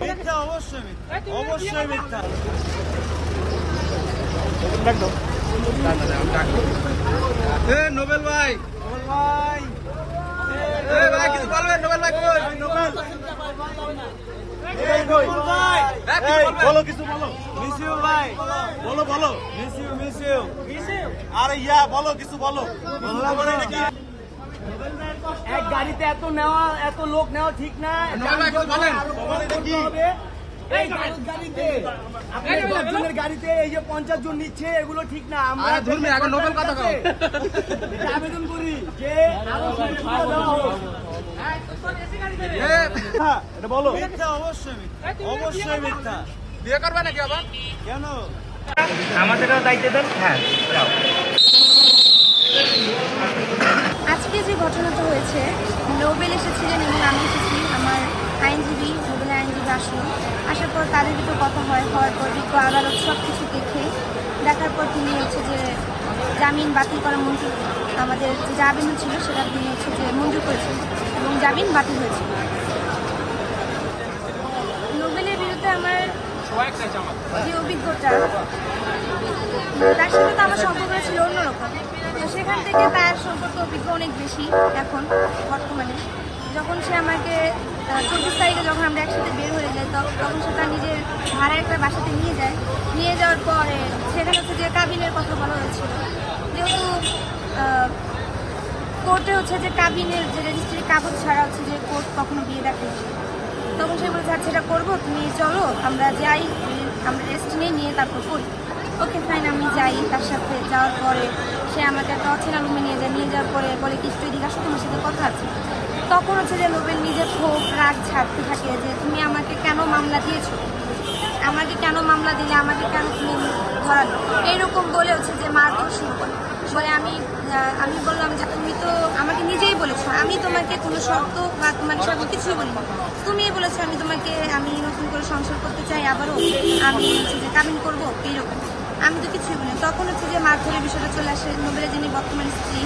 মিথ্যা, অবশ্যই মিথ্যা, অবশ্যই মিথ্যা। নোবেল ভাই, নোবেল ভাই, ভাই কিছু বলবেন? নোবেল ভাই কই? নোবেল বলো, কিছু বলো। মিস ইউ ভাই, বলো বলো। Miss you, miss you. আরে ইয়া বলো, কিছু বলো। বলা মানে নাকি এক গাড়িতে এত নেওয়া, এত লোক নেওয়া ঠিক না। এই গাড়িতে আপনি 10 জনের গাড়িতে এই যে 50 জন নিচ্ছে, এগুলো ঠিক না। আমরা ধর্মী আগে নোবেল কথা কও। আবেদন করি যে আরো সুবিধা দেওয়া হোক। এটা বলো। মিথ্যা, অবশ্যই মিথ্যা, অবশ্যই মিথ্যা। বিয়ে করবে নাকি আবার? কেন? আমাদেরও দায়িত্ব দেন। হ্যাঁ, আজকে যে ঘটনাটা হয়েছে, নোবেল এসেছিলেন এবং আমি এসেছি। আমার আইনজীবী, নোবেলের আইনজীবী আসলো। আসার পর তাদের দুটো কথা হওয়ার পর বিজ্ঞ আদালত সব কিছু দেখার পর তিনি হচ্ছে যে জামিন বাতিল করা মঞ্জুর, আমাদের যে আবেদন ছিল সেটা তিনি হচ্ছে যে মঞ্জুর করেছেন এবং জামিন বাতিল হয়েছে। নোবেলের বিরুদ্ধে আমার যে অভিজ্ঞতা, তার সাথে তো আমার সম্পর্ক ছিল অন্যরকম। তো সেখান থেকে তার সম্পর্কে অভিজ্ঞ অনেক বেশি এখন বর্তমানে। যখন সে আমাকে 24 তারিখে যখন আমরা একসাথে বের হয়ে যাই, তখন সে তার নিজের ভাড়া একটা বাসাতে নিয়ে যাওয়ার পরে সেখানে হচ্ছে যে কাবিনের কথা বলা হয়েছিল। যেহেতু কোর্টে হচ্ছে যে কাবিনের যে রেজিস্ট্রির কাগজ ছাড়া হচ্ছে যে কোর্ট কখনো বিয়ে দেখে, তখন সে বলেছে আচ্ছা এটা করবো, তুমি চলো আমরা যাই, আমরা রেস্ট নিয়ে তারপর করি। ওকে ফাইন, আমি যাই। তার সাথে যাওয়ার পরে সে আমাকে একটা অচেনা রুমে নিয়ে যাওয়ার পরে বলে কি তুই জিজ্ঞাসা, তোমার সাথে কথা আছে। তখন হচ্ছে যে নোবেল নিজের ক্ষোভ রাগ ছাড়তে থাকে যে তুমি আমাকে কেন মামলা দিয়েছো, আমাকে কেন মামলা দিলে, আমাকে কেন তুমি ধরালো, এইরকম বলে হচ্ছে যে মারধর শুরু করে। বলে আমি বললাম যে তুমি তো আমাকে নিজেই বলেছো, আমি তোমাকে কোনো শর্ত বা তোমাকে সব কিছুই বলিনি, তুমিই বলেছো আমি নতুন করে সংসার করতে চাই, আবারও আমি হচ্ছে যে কাবিন করবো, এইরকম। আমি তো কিছুই বলিনি। তখন হচ্ছে যে মারধরের বিষয়টা চলে আসে। নোবেলের যিনি বর্তমান স্ত্রী